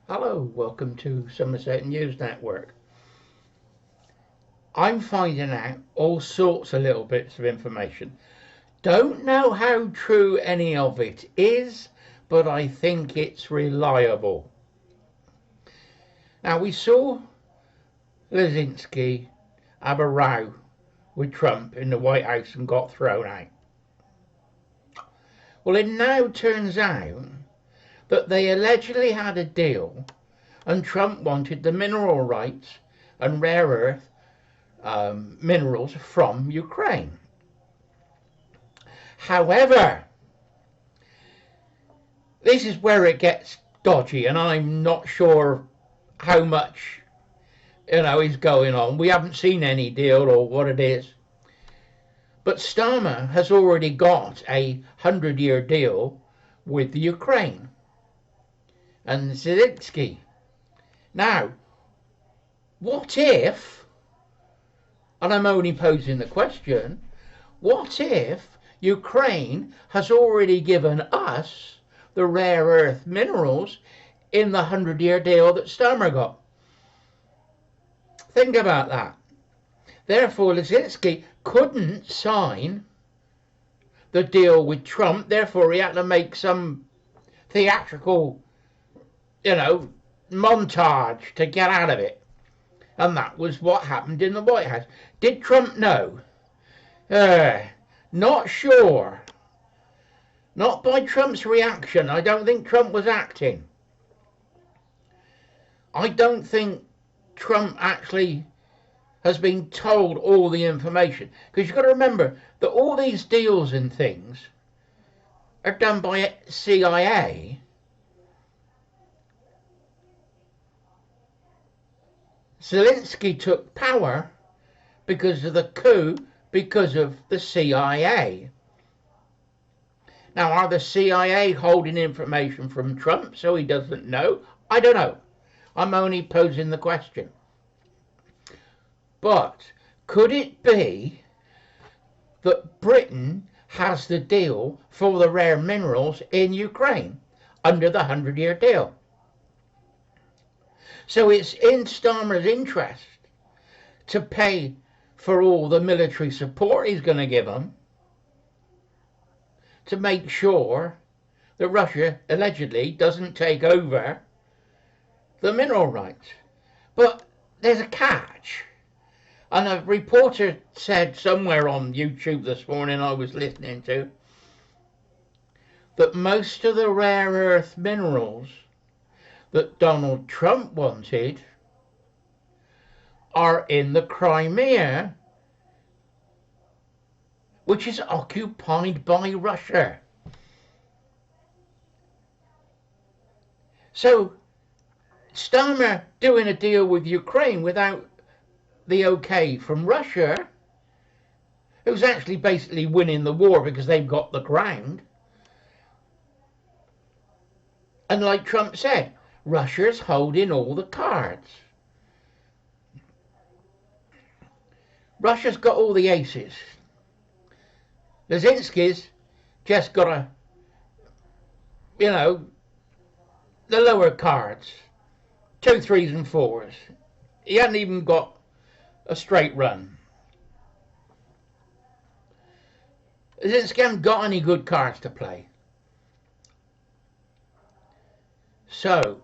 Hello, welcome to Somerset News Network. I'm finding out all sorts of little bits of information. Don't know how true any of it is, but I think it's reliable. Now, we saw Zelensky have a row with Trump in the White House and got thrown out. Well, it now turns out that they allegedly had a deal and Trump wanted the mineral rights and rare earth minerals from Ukraine. However, this is where it gets dodgy, and I'm not sure how much is going on. We haven't seen any deal or what it is. But Starmer has already got a 100-year deal with the Ukraine and Zelensky. Now, what if, and I'm only posing the question, what if Ukraine has already given us the rare earth minerals in the 100-year deal that Starmer got? Think about that. Therefore, Zelensky couldn't sign the deal with Trump. Therefore, he had to make some theatrical, montage to get out of it. And that was what happened in the White House. Did Trump know? Not sure. Not by Trump's reaction. I don't think Trump was acting. I don't think Trump actually has been told all the information. Because you've got to remember that all these deals and things are done by CIA. Zelensky took power because of the coup, because of the CIA. Now, are the CIA holding information from Trump so he doesn't know? I don't know. I'm only posing the question. But could it be that Britain has the deal for the rare minerals in Ukraine under the 100-year deal? So it's in Starmer's interest to pay for all the military support he's going to give them to make sure that Russia allegedly doesn't take over the mineral rights. But there's a catch. And a reporter said somewhere on YouTube this morning I was listening to that most of the rare earth minerals that Donald Trump wanted are in the Crimea, which is occupied by Russia. So Starmer doing a deal with Ukraine without the okay from Russia, who's actually basically winning the war because they've got the ground. And like Trump said, Russia's holding all the cards. Russia's got all the aces. Zelensky's just got the lower cards. 2, 3s and 4s. He hadn't even got a straight run. Zelensky hasn't got any good cards to play. So,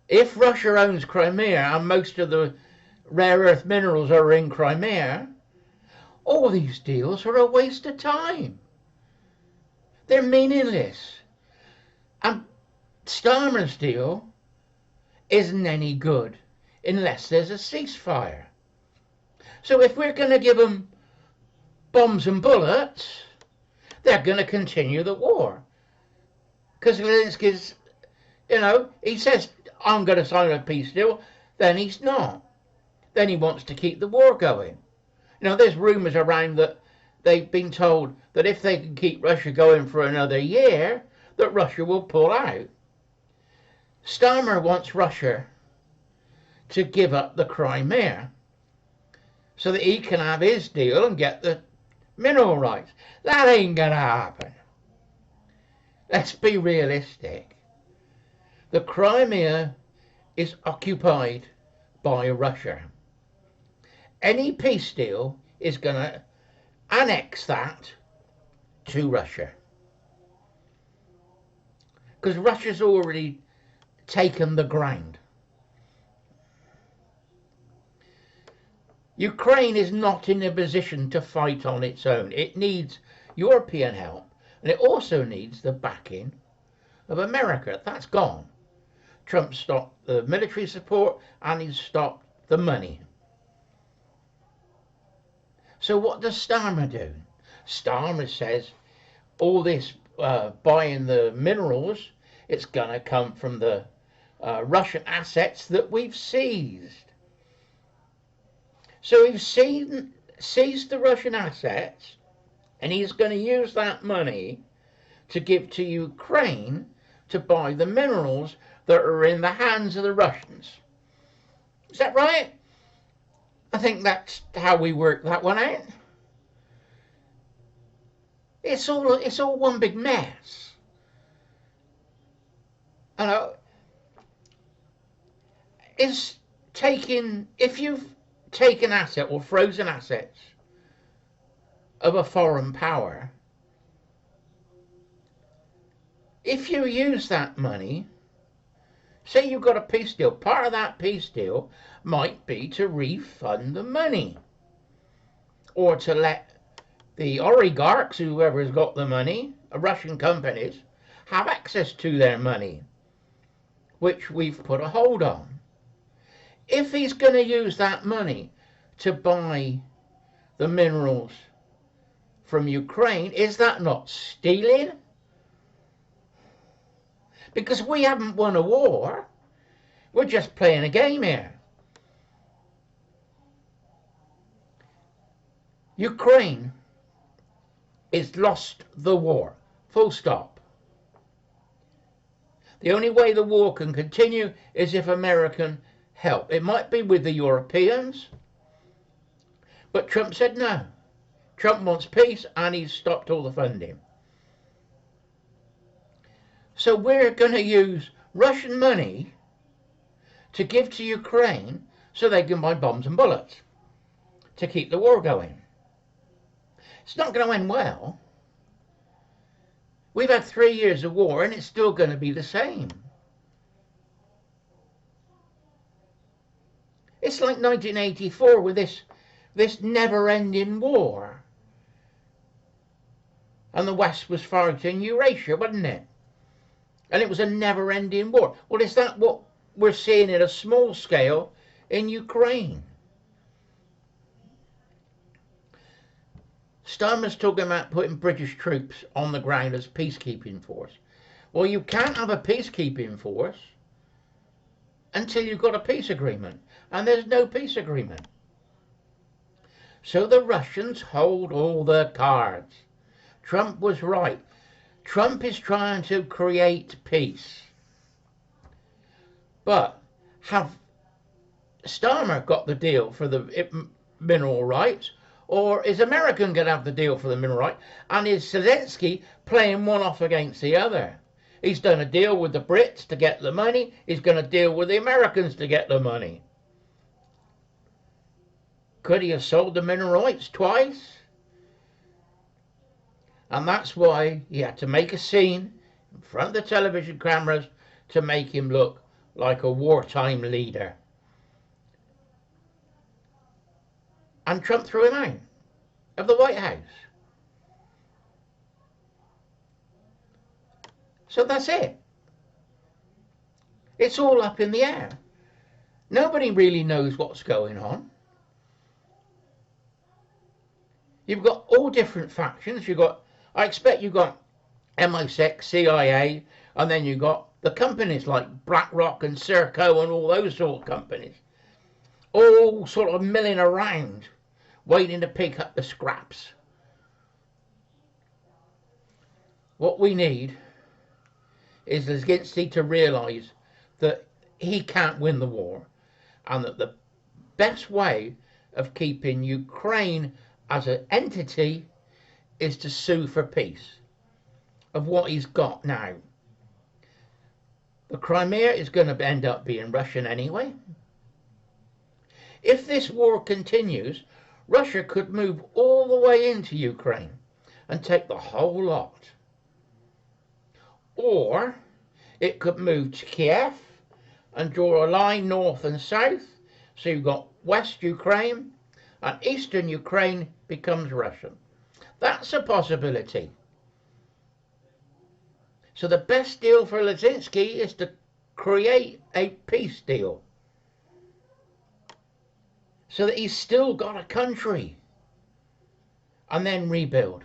if Russia owns Crimea and most of the rare earth minerals are in Crimea, all these deals are a waste of time. They're meaningless. And Starmer's deal isn't any good unless there's a ceasefire. So if we're going to give them bombs and bullets, they're going to continue the war. Because Zelensky's, he says, I'm going to sign a peace deal, then he's not. Then he wants to keep the war going. There's rumours around that they've been told that if they can keep Russia going for another year, that Russia will pull out. Starmer wants Russia to give up the Crimea so that he can have his deal and get the mineral rights. That ain't going to happen. Let's be realistic. The Crimea is occupied by Russia. Any peace deal is going to annex that to Russia. Because Russia's already taken the ground. Ukraine is not in a position to fight on its own. It needs European help, and it also needs the backing of America. That's gone. Trump stopped the military support and he's stopped the money. So what does Starmer do? Starmer says all this buying the minerals, it's going to come from the Russian assets that we've seized. So he's seized the Russian assets, and he's going to use that money to give to Ukraine to buy the minerals that are in the hands of the Russians. Is that right? I think that's how we work that one out. It's all one big mess. And if you've taken asset or frozen assets of a foreign power, if you use that money, say you've got a peace deal, part of that peace deal might be to refund the money, or to let the oligarchs, whoever's got the money, Russian companies, have access to their money, which we've put a hold on. If he's going to use that money to buy the minerals from Ukraine, is that not stealing? Because we haven't won a war. We're just playing a game here. Ukraine has lost the war. Full stop. The only way the war can continue is if American help. It might be with the Europeans, but Trump said no. Trump wants peace, and he's stopped all the funding. So we're going to use Russian money to give to Ukraine so they can buy bombs and bullets to keep the war going. It's not going to end well. We've had 3 years of war, and it's still going to be the same. It's like 1984 with this never-ending war. And the West was fighting Eurasia, wasn't it? And it was a never-ending war. Well, is that what we're seeing at a small scale in Ukraine? Starmer's talking about putting British troops on the ground as peacekeeping force. Well, you can't have a peacekeeping force until you've got a peace agreement. And there's no peace agreement. So the Russians hold all the cards. Trump was right. Trump is trying to create peace. But have Starmer got the deal for the mineral rights, or is American going to have the deal for the mineral rights? And is Zelensky playing one off against the other? He's done a deal with the Brits to get the money. He's going to deal with the Americans to get the money. Could he have sold the mineral rights twice? And that's why he had to make a scene in front of the television cameras to make him look like a wartime leader. And Trump threw him out of the White House. So that's it. It's all up in the air. Nobody really knows what's going on. You've got all different factions. I expect you've got MI6, CIA, and then you've got the companies like Blackrock and Serco and all those sort of companies. All sort of milling around, waiting to pick up the scraps. What we need is Zelensky to realise that he can't win the war, and that the best way of keeping Ukraine as an entity is to sue for peace of what he's got now. The But Crimea is going to end up being Russian anyway. If this war continues, Russia could move all the way into Ukraine and take the whole lot. Or it could move to Kiev and draw a line north and south, so you've got West Ukraine and Eastern Ukraine becomes Russian. That's a possibility. So the best deal for Zelensky is to create a peace deal so that he's still got a country and then rebuild.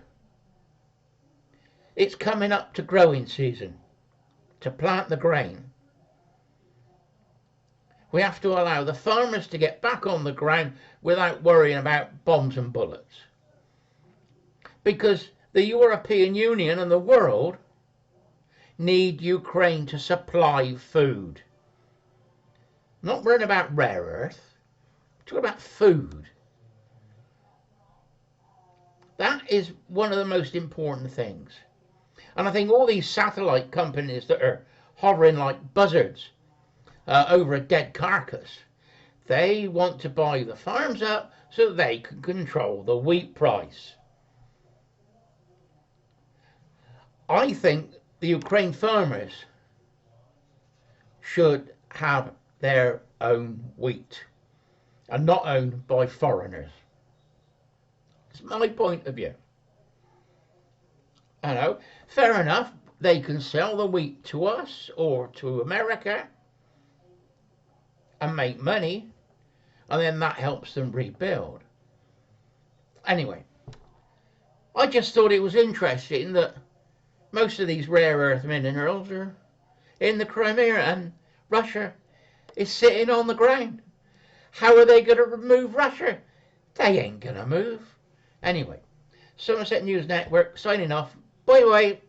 It's coming up to growing season, to plant the grain. We have to allow the farmers to get back on the ground without worrying about bombs and bullets. Because the European Union and the world need Ukraine to supply food. I'm not worrying about rare earth, I'm talking about food. That is one of the most important things. And I think all these satellite companies that are hovering like buzzards over a dead carcass, they want to buy the farms up so they can control the wheat price. I think the Ukraine farmers should have their own wheat and not owned by foreigners. It's my point of view. I know, fair enough, they can sell the wheat to us or to America and make money, and then that helps them rebuild. Anyway, I just thought it was interesting that most of these rare earth minerals are in the Crimea and Russia is sitting on the ground. How are they going to remove Russia? They ain't going to move. Anyway, Somerset News Network signing off. Bye bye.